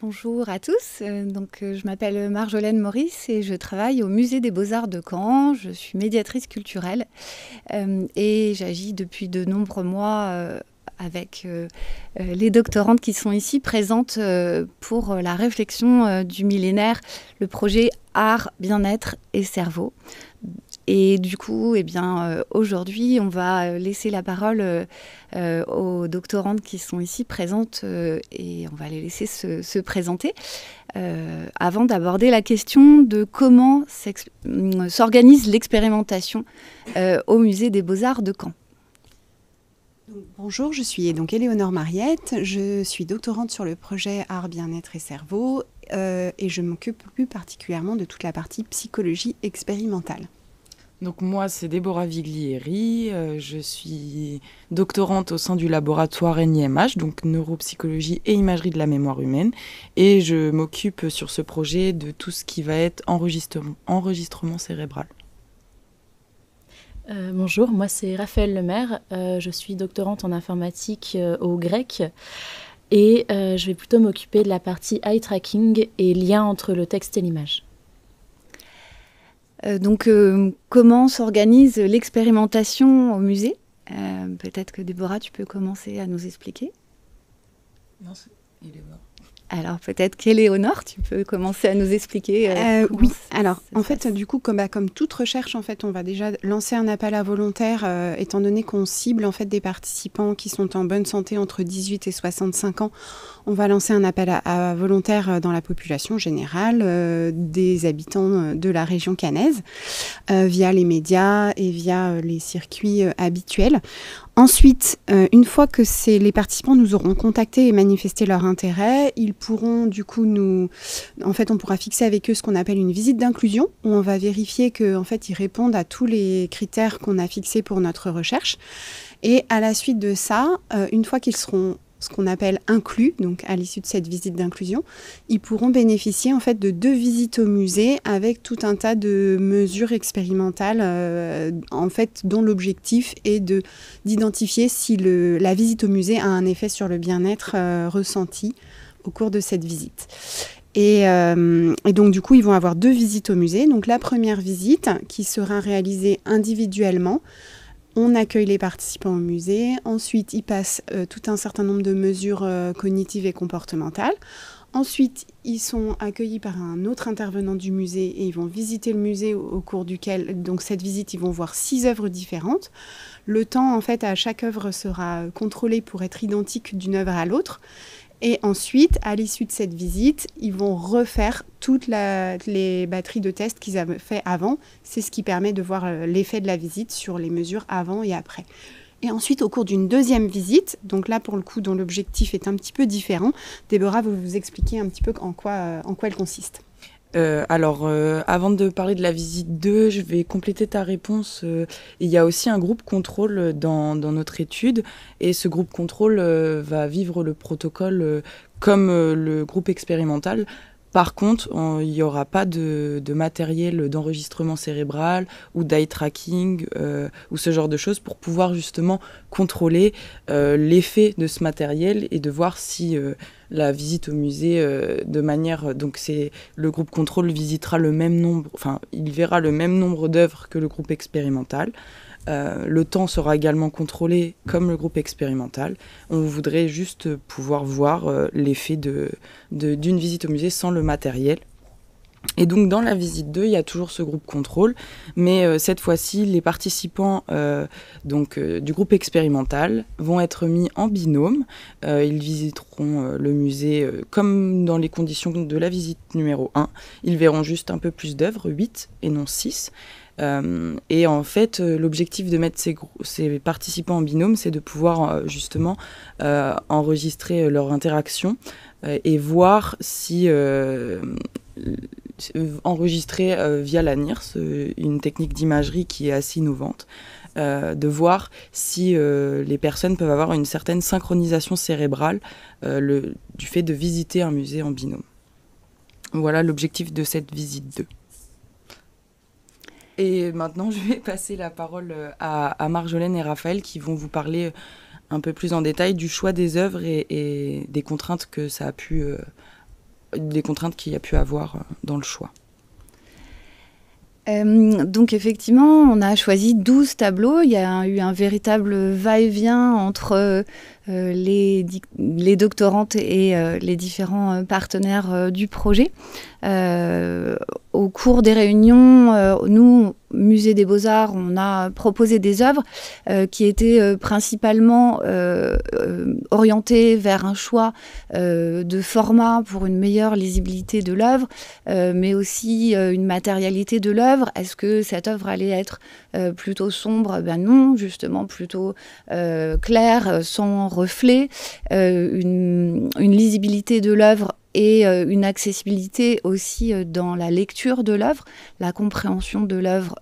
Bonjour à tous, je m'appelle Marjolaine Maurice et je travaille au Musée des Beaux-Arts de Caen. Je suis médiatrice culturelle et j'agis depuis de nombreux mois avec les doctorantes qui sont ici présentes pour la réflexion du millénaire, le projet Art, Bien-être et Cerveau. Et du coup, aujourd'hui, on va laisser la parole aux doctorantes qui sont ici présentes et on va les laisser se présenter avant d'aborder la question de comment s'organise l'expérimentation au Musée des Beaux-Arts de Caen. Bonjour, je suis donc Éléonore Mariette, je suis doctorante sur le projet Art, Bien-être et Cerveau et je m'occupe plus particulièrement de toute la partie psychologie expérimentale. Donc moi, c'est Déborah Viglieri, je suis doctorante au sein du laboratoire NIMH, donc neuropsychologie et imagerie de la mémoire humaine, et je m'occupe sur ce projet de tout ce qui va être enregistrement cérébral. Bonjour, moi c'est Raphaël Lemaire, je suis doctorante en informatique au GREC et je vais plutôt m'occuper de la partie eye tracking et lien entre le texte et l'image. Comment s'organise l'expérimentation au musée ? Peut-être que Déborah, tu peux commencer à nous expliquer. Non, il est mort. Alors peut-être qu'Éléonore, tu peux commencer à nous expliquer. Oui, alors en fait, du coup, comme toute recherche, en fait, on va déjà lancer un appel à volontaires, étant donné qu'on cible en fait des participants qui sont en bonne santé entre 18 et 65 ans. On va lancer un appel à volontaires dans la population générale, des habitants de la région caennaise, via les médias et via les circuits habituels. Ensuite, une fois que les participants nous auront contactés et manifesté leur intérêt, ils pourront du coup on pourra fixer avec eux ce qu'on appelle une visite d'inclusion, où on va vérifier qu'en fait ils répondent à tous les critères qu'on a fixés pour notre recherche. Et à la suite de ça, une fois qu'ils seront ce qu'on appelle inclus, donc à l'issue de cette visite d'inclusion, ils pourront bénéficier en fait de 2 visites au musée avec tout un tas de mesures expérimentales en fait dont l'objectif est d'identifier si la visite au musée a un effet sur le bien-être ressenti au cours de cette visite. Et donc du coup, ils vont avoir 2 visites au musée. Donc la première visite qui sera réalisée individuellement. On accueille les participants au musée. Ensuite, ils passent tout un certain nombre de mesures cognitives et comportementales. Ensuite, ils sont accueillis par un autre intervenant du musée et ils vont visiter le musée au cours duquel, donc cette visite, ils vont voir 6 œuvres différentes. Le temps, en fait, à chaque œuvre sera contrôlé pour être identique d'une œuvre à l'autre. Et ensuite, à l'issue de cette visite, ils vont refaire toutes les batteries de tests qu'ils avaient fait avant. C'est ce qui permet de voir l'effet de la visite sur les mesures avant et après. Et ensuite, au cours d'une deuxième visite, donc là pour le coup dont l'objectif est un petit peu différent, Déborah va vous expliquer un petit peu en quoi elle consiste. Avant de parler de la visite 2, je vais compléter ta réponse. Il y a aussi un groupe contrôle dans notre étude et ce groupe contrôle va vivre le protocole comme le groupe expérimental. Par contre, il n'y aura pas de matériel d'enregistrement cérébral ou d'eye tracking ou ce genre de choses pour pouvoir justement contrôler l'effet de ce matériel et de voir si la visite au musée de manière... Donc le groupe contrôle visitera le même nombre, enfin il verra le même nombre d'œuvres que le groupe expérimental. Le temps sera également contrôlé comme le groupe expérimental. On voudrait juste pouvoir voir l'effet d'une visite au musée sans le matériel. Et donc dans la visite 2, il y a toujours ce groupe contrôle, mais cette fois-ci, les participants du groupe expérimental vont être mis en binôme. Ils visiteront le musée comme dans les conditions de la visite numéro 1. Ils verront juste un peu plus d'œuvres, 8 et non 6. Et en fait, l'objectif de mettre ces participants en binôme, c'est de pouvoir justement enregistrer leur interaction et voir si enregistrer via la NIRS, une technique d'imagerie qui est assez innovante, de voir si les personnes peuvent avoir une certaine synchronisation cérébrale du fait de visiter un musée en binôme. Voilà l'objectif de cette visite 2. Et maintenant, je vais passer la parole à Marjolaine et Raphaël qui vont vous parler un peu plus en détail du choix des œuvres et des contraintes que ça a pu des contraintes qu'il y a pu avoir dans le choix. Donc effectivement, on a choisi 12 tableaux. Il y a eu un véritable va-et-vient entre les doctorantes et les différents partenaires du projet. Au cours des réunions, nous, Musée des Beaux-Arts, on a proposé des œuvres qui étaient principalement orientées vers un choix de format pour une meilleure lisibilité de l'œuvre, mais aussi une matérialité de l'œuvre. Est-ce que cette œuvre allait être plutôt sombre? Ben non, justement plutôt claire, sans reflet, une lisibilité de l'œuvre et une accessibilité aussi dans la lecture de l'œuvre, la compréhension de l'œuvre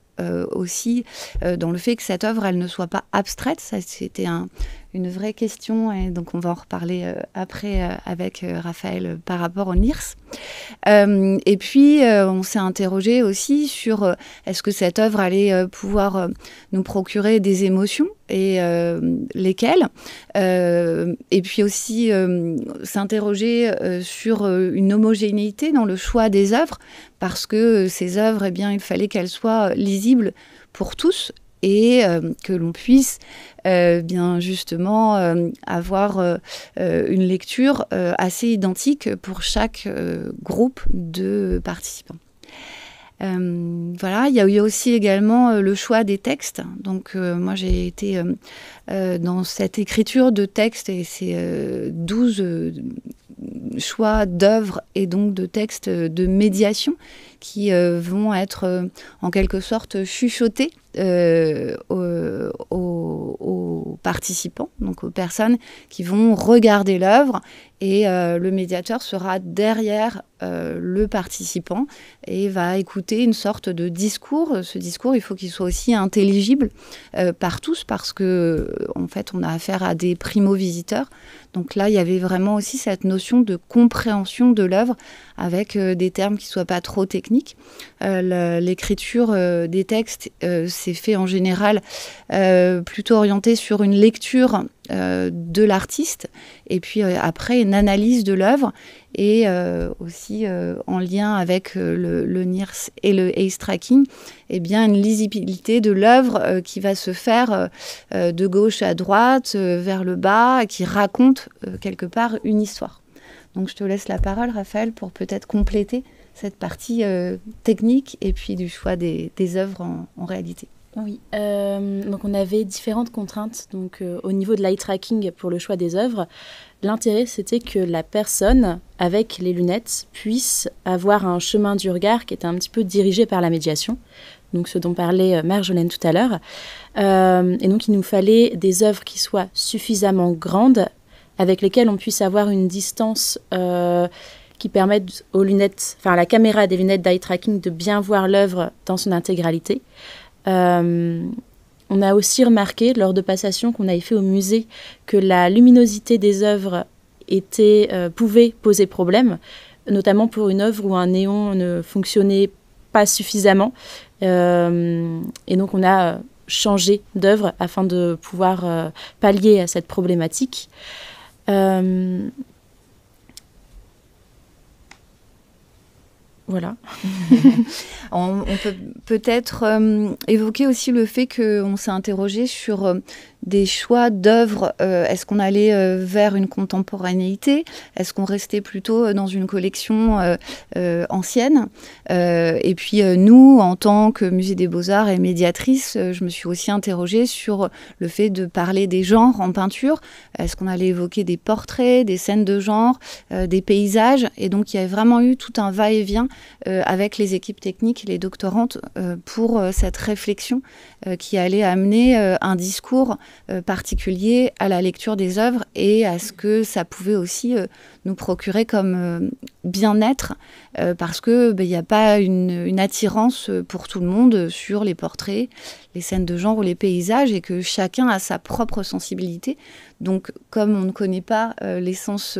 aussi, dans le fait que cette œuvre, elle ne soit pas abstraite. Ça, c'était une vraie question, et donc on va en reparler après avec Raphaël par rapport au NIRS. Et puis, on s'est interrogé aussi sur est-ce que cette œuvre allait pouvoir nous procurer des émotions, et lesquelles. Et puis aussi s'interroger sur une homogénéité dans le choix des œuvres, parce que ces œuvres, eh bien, il fallait qu'elles soient lisibles pour tous, et que l'on puisse bien justement avoir une lecture assez identique pour chaque groupe de participants. Voilà, il y a eu aussi également le choix des textes. Donc moi j'ai été dans cette écriture de textes, et c'est 12 choix d'œuvres et donc de textes de médiation qui vont être en quelque sorte chuchotés aux participants, donc aux personnes qui vont regarder l'œuvre, et le médiateur sera derrière le participant et va écouter une sorte de discours. Ce discours, il faut qu'il soit aussi intelligible par tous, parce que en fait, on a affaire à des primo-visiteurs. Donc là, il y avait vraiment aussi cette notion de compréhension de l'œuvre avec des termes qui ne soient pas trop techniques. L'écriture des textes s'est fait en général plutôt orientée sur une lecture de l'artiste, et puis après une analyse de l'œuvre, et aussi en lien avec le NIRS et le ACE Tracking, eh bien une lisibilité de l'œuvre qui va se faire de gauche à droite, vers le bas, qui raconte quelque part une histoire. Donc je te laisse la parole, Raphaël, pour peut-être compléter cette partie technique et puis du choix des œuvres en réalité. Oui, donc on avait différentes contraintes. Donc, au niveau de l'eye tracking pour le choix des œuvres, l'intérêt c'était que la personne avec les lunettes puisse avoir un chemin du regard qui était un petit peu dirigé par la médiation, donc ce dont parlait Marjolaine tout à l'heure. Et donc il nous fallait des œuvres qui soient suffisamment grandes, avec lesquelles on puisse avoir une distance qui permette aux lunettes, enfin à la caméra des lunettes d'eye tracking de bien voir l'œuvre dans son intégralité. On a aussi remarqué lors de passations qu'on avait fait au musée que la luminosité des œuvres pouvait poser problème, notamment pour une œuvre où un néon ne fonctionnait pas suffisamment. Et donc on a changé d'œuvre afin de pouvoir pallier à cette problématique. Voilà. On peut peut-être évoquer aussi le fait qu'on s'est interrogé sur des choix d'œuvres. Est-ce qu'on allait vers une contemporanéité? Est-ce qu'on restait plutôt dans une collection ancienne? Et puis nous, en tant que Musée des Beaux-Arts et médiatrice, je me suis aussi interrogée sur le fait de parler des genres en peinture. Est-ce qu'on allait évoquer des portraits, des scènes de genre, des paysages? Et donc il y avait vraiment eu tout un va-et-vient avec les équipes techniques et les doctorantes pour cette réflexion qui allait amener un discours particulier à la lecture des œuvres et à ce que ça pouvait aussi nous procurer comme bien-être, parce que il n'y a pas une attirance pour tout le monde sur les portraits, les scènes de genre ou les paysages, et que chacun a sa propre sensibilité. Donc, comme on ne connaît pas l'essence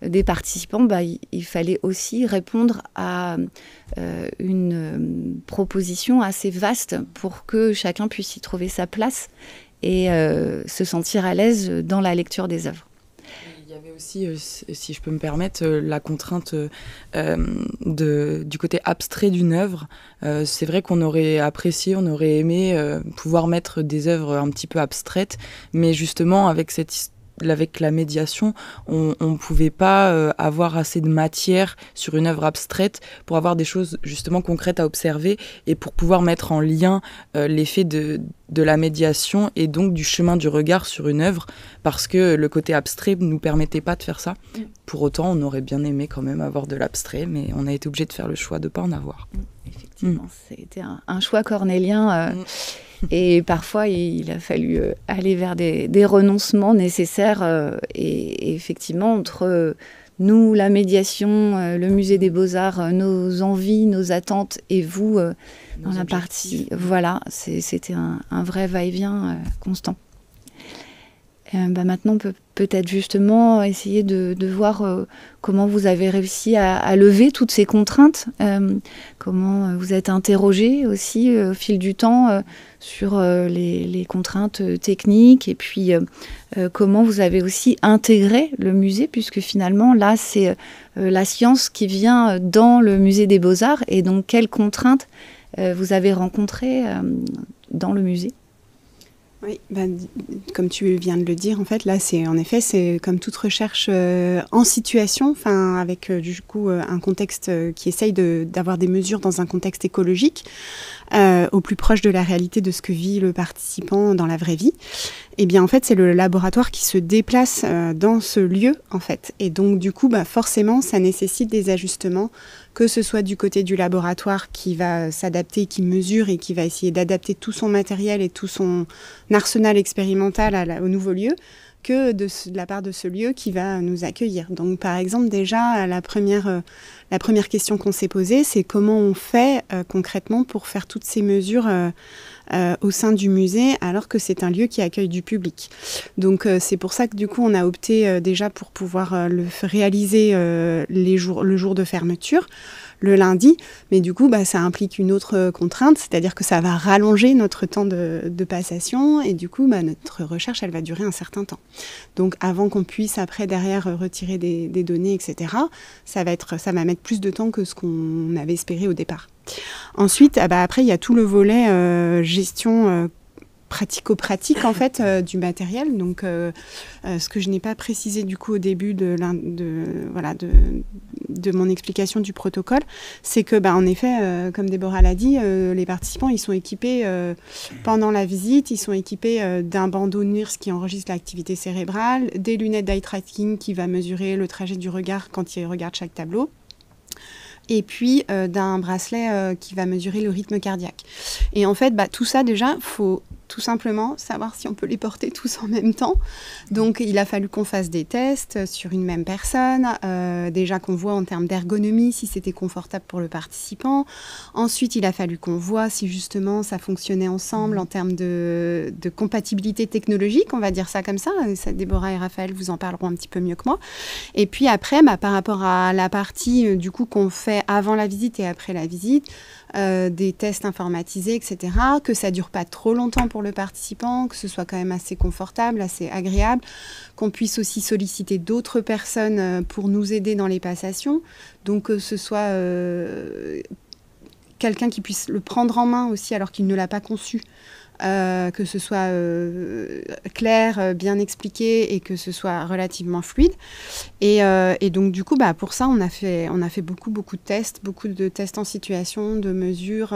des participants, il fallait aussi répondre à une proposition assez vaste pour que chacun puisse y trouver sa place et se sentir à l'aise dans la lecture des œuvres. Il y y avait aussi, si je peux me permettre, la contrainte du côté abstrait d'une œuvre. C'est vrai qu'on aurait apprécié, on aurait aimé pouvoir mettre des œuvres un petit peu abstraites, mais justement avec la médiation, on ne pouvait pas avoir assez de matière sur une œuvre abstraite pour avoir des choses justement concrètes à observer et pour pouvoir mettre en lien l'effet de la médiation et donc du chemin du regard sur une œuvre, parce que le côté abstrait ne nous permettait pas de faire ça. Pour autant, on aurait bien aimé quand même avoir de l'abstrait, mais on a été obligé de faire le choix de ne pas en avoir. Effectivement, c'était un choix cornélien. Et parfois, il a fallu aller vers des renoncements nécessaires. Et effectivement, entre nous, la médiation, le musée des Beaux-Arts, nos envies, nos attentes, et vous, dans la partie... Voilà, c'était un vrai va-et-vient constant. Maintenant, on peut peut-être justement essayer de voir comment vous avez réussi à lever toutes ces contraintes, comment vous êtes interrogé aussi au fil du temps sur les contraintes techniques, et puis comment vous avez aussi intégré le musée, puisque finalement là c'est la science qui vient dans le musée des Beaux-Arts, et donc quelles contraintes vous avez rencontrées dans le musée? Oui, comme tu viens de le dire, en fait, là, c'est comme toute recherche en situation, avec du coup un contexte qui essaye d'avoir des mesures dans un contexte écologique, au plus proche de la réalité de ce que vit le participant dans la vraie vie. Et bien, en fait, c'est le laboratoire qui se déplace dans ce lieu, en fait. Et donc, du coup, forcément, ça nécessite des ajustements, que ce soit du côté du laboratoire qui va s'adapter, qui mesure et qui va essayer d'adapter tout son matériel et tout son arsenal expérimental au nouveau lieu, que de la part de ce lieu qui va nous accueillir. Donc, par exemple, déjà, la première question qu'on s'est posée, c'est comment on fait concrètement pour faire toutes ces mesures au sein du musée, alors que c'est un lieu qui accueille du public. Donc, c'est pour ça que du coup, on a opté déjà pour pouvoir le réaliser le jour de fermeture, le lundi, mais du coup, ça implique une autre contrainte, c'est-à-dire que ça va rallonger notre temps de passation, et du coup, notre recherche, elle va durer un certain temps. Donc, avant qu'on puisse après, derrière, retirer des données, etc., ça va mettre plus de temps que ce qu'on avait espéré au départ. Ensuite, après, il y a tout le volet gestion pratico-pratique en fait du matériel. Donc, ce que je n'ai pas précisé du coup au début de mon explication du protocole, c'est que, en effet, comme Déborah l'a dit, les participants, ils sont équipés pendant la visite, ils sont équipés d'un bandeau NIRS qui enregistre l'activité cérébrale, des lunettes d'eye tracking qui va mesurer le trajet du regard quand ils regardent chaque tableau, et puis d'un bracelet qui va mesurer le rythme cardiaque. Et en fait, tout ça, déjà, il faut tout simplement savoir si on peut les porter tous en même temps. Donc, il a fallu qu'on fasse des tests sur une même personne, déjà qu'on voit en termes d'ergonomie si c'était confortable pour le participant. Ensuite, il a fallu qu'on voit si justement ça fonctionnait ensemble en termes de compatibilité technologique, on va dire ça comme ça. Déborah et Raphaël vous en parleront un petit peu mieux que moi. Et puis après, par rapport à la partie du coup qu'on fait avant la visite et après la visite, des tests informatisés, etc., que ça ne dure pas trop longtemps pour le participant, que ce soit quand même assez confortable, assez agréable, qu'on puisse aussi solliciter d'autres personnes pour nous aider dans les passations, donc que ce soit quelqu'un qui puisse le prendre en main aussi alors qu'il ne l'a pas conçu, que ce soit clair, bien expliqué et que ce soit relativement fluide. Et donc, du coup, pour ça, on a fait beaucoup de tests en situation, de mesures.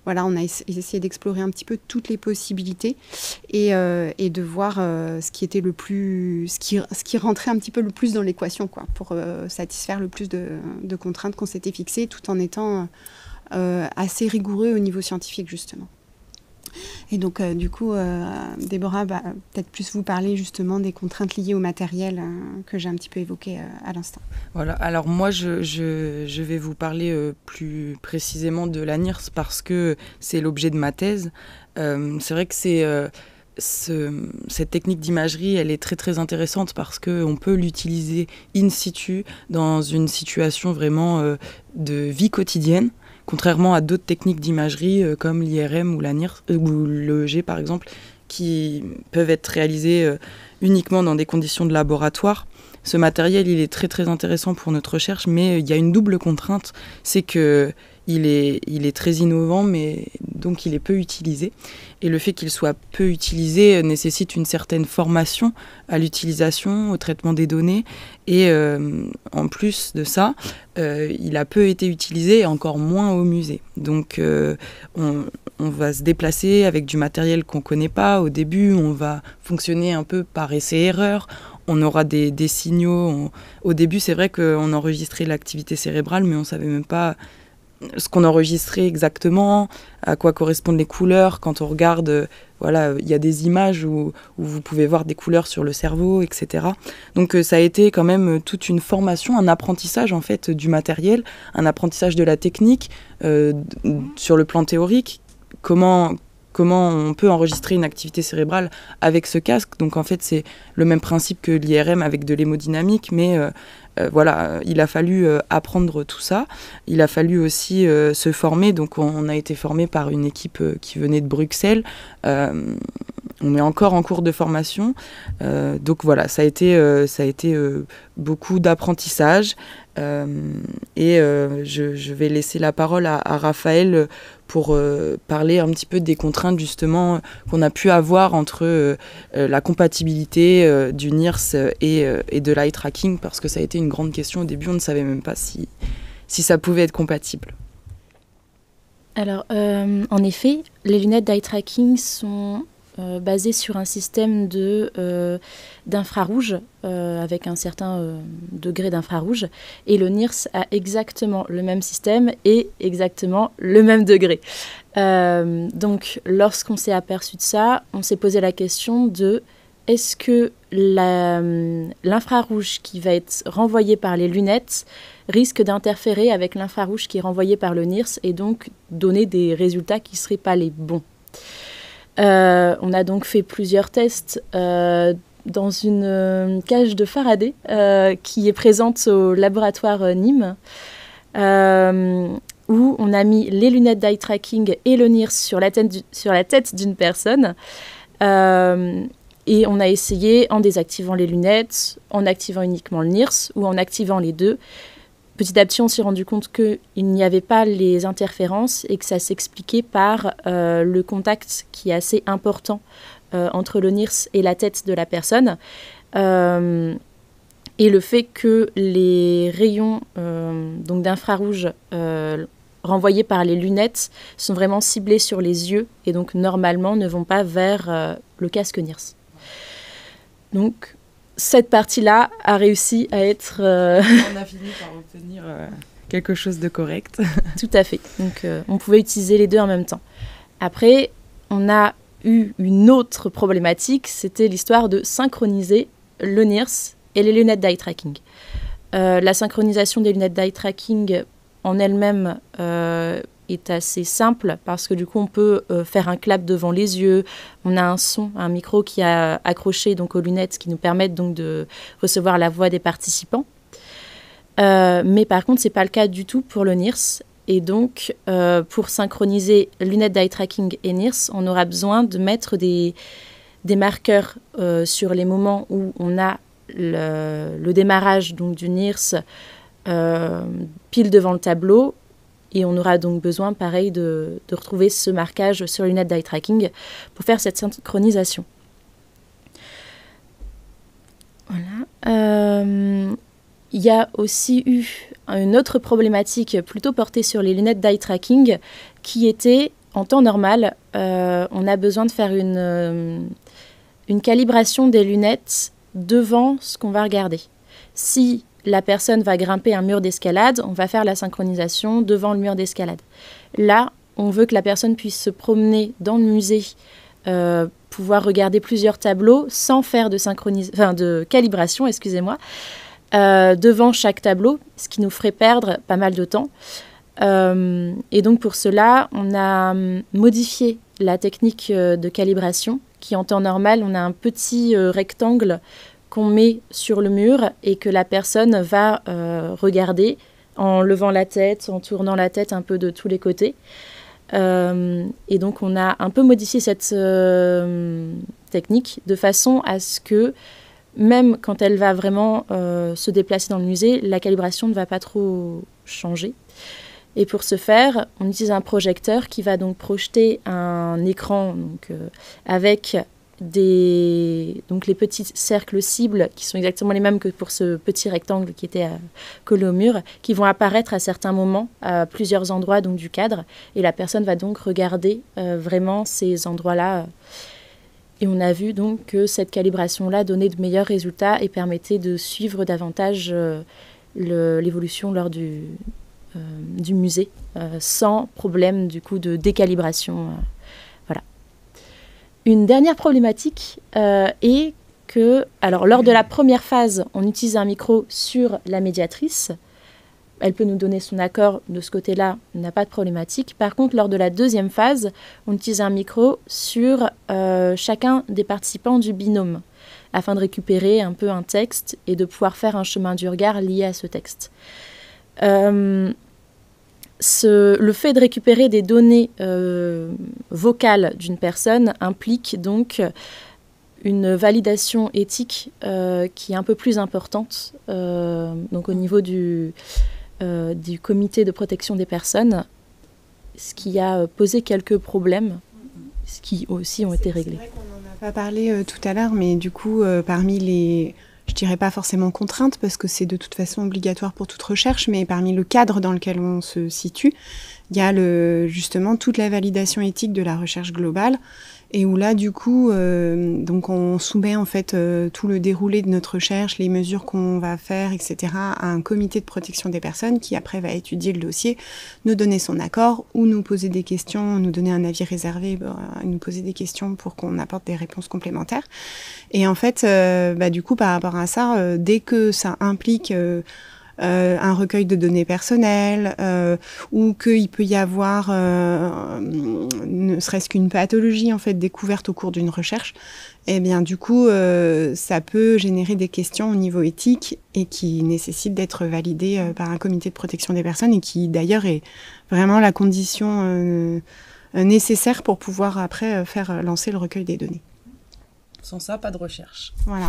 Voilà, on a essayé d'explorer un petit peu toutes les possibilités et de voir ce qui rentrait un petit peu le plus dans l'équation, quoi, pour satisfaire le plus de contraintes qu'on s'était fixées, tout en étant assez rigoureux au niveau scientifique, justement. Et donc, du coup, Déborah va peut-être plus vous parler justement des contraintes liées au matériel que j'ai un petit peu évoquées à l'instant. Voilà, alors moi, je vais vous parler plus précisément de la NIRS parce que c'est l'objet de ma thèse. C'est vrai que cette technique d'imagerie, elle est très très intéressante parce qu'on peut l'utiliser in situ dans une situation vraiment de vie quotidienne. Contrairement à d'autres techniques d'imagerie comme l'IRM ou la NIRS, ou l'EEG par exemple, qui peuvent être réalisées uniquement dans des conditions de laboratoire. ce matériel, il est très très intéressant pour notre recherche, mais il y a une double contrainte, c'est que il est très innovant, mais donc il est peu utilisé. Et le fait qu'il soit peu utilisé nécessite une certaine formation à l'utilisation, au traitement des données. Et en plus de ça, il a peu été utilisé et encore moins au musée. Donc on va se déplacer avec du matériel qu'on ne connaît pas. Au début, on va fonctionner un peu par essai-erreur. On aura des signaux. Au début, c'est vrai qu'on enregistrait l'activité cérébrale, mais on ne savait même pas ce qu'on enregistrait exactement, à quoi correspondent les couleurs. Quand on regarde, voilà, il y a des images où vous pouvez voir des couleurs sur le cerveau, etc. Donc ça a été quand même toute une formation, un apprentissage en fait du matériel, un apprentissage de la technique sur le plan théorique. Comment on peut enregistrer une activité cérébrale avec ce casque. Donc en fait, c'est le même principe que l'IRM avec de l'hémodynamique, mais voilà, il a fallu apprendre tout ça. Il a fallu aussi se former. Donc on a été formé par une équipe qui venait de Bruxelles. On est encore en cours de formation. Donc voilà, ça a été beaucoup d'apprentissage. Et je vais laisser la parole à Raphaël pour parler un petit peu des contraintes justement qu'on a pu avoir entre la compatibilité du NIRS et de l'eye tracking, parce que ça a été une grande question. Au début, on ne savait même pas si ça pouvait être compatible. Alors, en effet, les lunettes d'eye tracking sont basées sur un système d'infrarouge, avec un certain degré d'infrarouge. Et le NIRS a exactement le même système et exactement le même degré. Donc, lorsqu'on s'est aperçu de ça, on s'est posé la question de est-ce que l'infrarouge qui va être renvoyé par les lunettes risque d'interférer avec l'infrarouge qui est renvoyé par le NIRS et donc donner des résultats qui ne seraient pas les bons. On a donc fait plusieurs tests dans une cage de Faraday qui est présente au laboratoire Nîmes, où on a mis les lunettes d'eye tracking et le NIRS sur la tête d'une personne. Et on a essayé en désactivant les lunettes, en activant uniquement le NIRS ou en activant les deux. Petit à petit, on s'est rendu compte qu'il n'y avait pas les interférences et que ça s'expliquait par le contact qui est assez important entre le NIRS et la tête de la personne. Et le fait que les rayons donc d'infrarouge renvoyés par les lunettes sont vraiment ciblés sur les yeux et donc normalement ne vont pas vers le casque NIRS. Donc, cette partie-là a réussi à être... On a fini par obtenir quelque chose de correct. Tout à fait. Donc, on pouvait utiliser les deux en même temps. Après, on a eu une autre problématique, c'était l'histoire de synchroniser le NIRS et les lunettes d'eye tracking. La synchronisation des lunettes d'eye tracking en elle-même est assez simple parce que du coup on peut faire un clap devant les yeux, on a un micro qui est accroché donc aux lunettes qui nous permettent donc de recevoir la voix des participants. Mais par contre c'est pas le cas du tout pour le NIRS et donc pour synchroniser lunettes d'eye tracking et NIRS on aura besoin de mettre des marqueurs sur les moments où on a le démarrage donc du NIRS pile devant le tableau. Et on aura donc besoin, pareil, de retrouver ce marquage sur les lunettes d'eye tracking pour faire cette synchronisation. Voilà. Il y a aussi eu une autre problématique plutôt portée sur les lunettes d'eye tracking qui était, en temps normal, on a besoin de faire une calibration des lunettes devant ce qu'on va regarder. Si la personne va grimper un mur d'escalade, on va faire la synchronisation devant le mur d'escalade. Là, on veut que la personne puisse se promener dans le musée, pouvoir regarder plusieurs tableaux sans faire de calibration, devant chaque tableau, ce qui nous ferait perdre pas mal de temps. Et donc pour cela, on a modifié la technique de calibration, qui en temps normal, on a un petit rectangle qu'on met sur le mur et que la personne va regarder en levant la tête, en tournant la tête un peu de tous les côtés. Et donc, on a un peu modifié cette technique de façon à ce que même quand elle va vraiment se déplacer dans le musée, la calibration ne va pas trop changer. Et pour ce faire, on utilise un projecteur qui va donc projeter un écran avec donc les petits cercles cibles qui sont exactement les mêmes que pour ce petit rectangle qui était collé au mur, qui vont apparaître à certains moments à plusieurs endroits donc, du cadre. Et la personne va donc regarder vraiment ces endroits-là. Et on a vu donc que cette calibration-là donnait de meilleurs résultats et permettait de suivre davantage l'évolution lors du musée sans problème du coup de décalibration. Voilà. Une dernière problématique est que, alors lors de la première phase, on utilise un micro sur la médiatrice. Elle peut nous donner son accord de ce côté-là, on n'a pas de problématique. Par contre, lors de la deuxième phase, on utilise un micro sur chacun des participants du binôme afin de récupérer un peu un texte et de pouvoir faire un chemin du regard lié à ce texte. Le fait de récupérer des données vocales d'une personne implique donc une validation éthique qui est un peu plus importante donc au niveau du comité de protection des personnes, ce qui a posé quelques problèmes, ce qui aussi ont été réglés. C'est vrai qu'on n'en a pas parlé tout à l'heure, mais du coup, parmi les... Je dirais pas forcément contrainte, parce que c'est de toute façon obligatoire pour toute recherche, mais parmi le cadre dans lequel on se situe, il y a justement toute la validation éthique de la recherche globale, et où là, du coup, donc on soumet en fait tout le déroulé de notre recherche, les mesures qu'on va faire, etc., à un comité de protection des personnes qui après va étudier le dossier, nous donner son accord ou nous poser des questions, nous donner un avis réservé, nous poser des questions pour qu'on apporte des réponses complémentaires. Et en fait, du coup, par rapport à ça, dès que ça implique un recueil de données personnelles ou qu'il peut y avoir ne serait-ce qu'une pathologie en fait découverte au cours d'une recherche, eh bien du coup ça peut générer des questions au niveau éthique et qui nécessitent d'être validées par un comité de protection des personnes et qui d'ailleurs est vraiment la condition nécessaire pour pouvoir après faire lancer le recueil des données. Sans ça, pas de recherche. Voilà.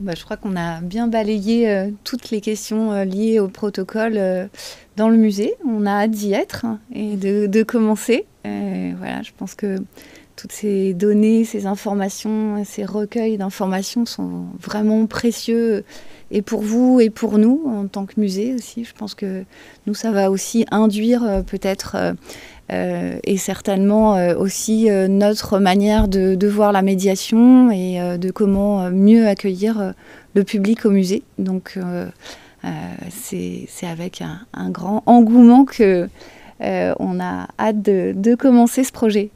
Je crois qu'on a bien balayé toutes les questions liées au protocole dans le musée. On a hâte d'y être et de commencer. Voilà, je pense que toutes ces données, ces informations, ces recueils d'informations sont vraiment précieux et pour vous et pour nous en tant que musée aussi. Je pense que nous, ça va aussi induire peut-être et certainement aussi notre manière de voir la médiation et de comment mieux accueillir le public au musée. Donc c'est avec un grand engouement que on a hâte de commencer ce projet.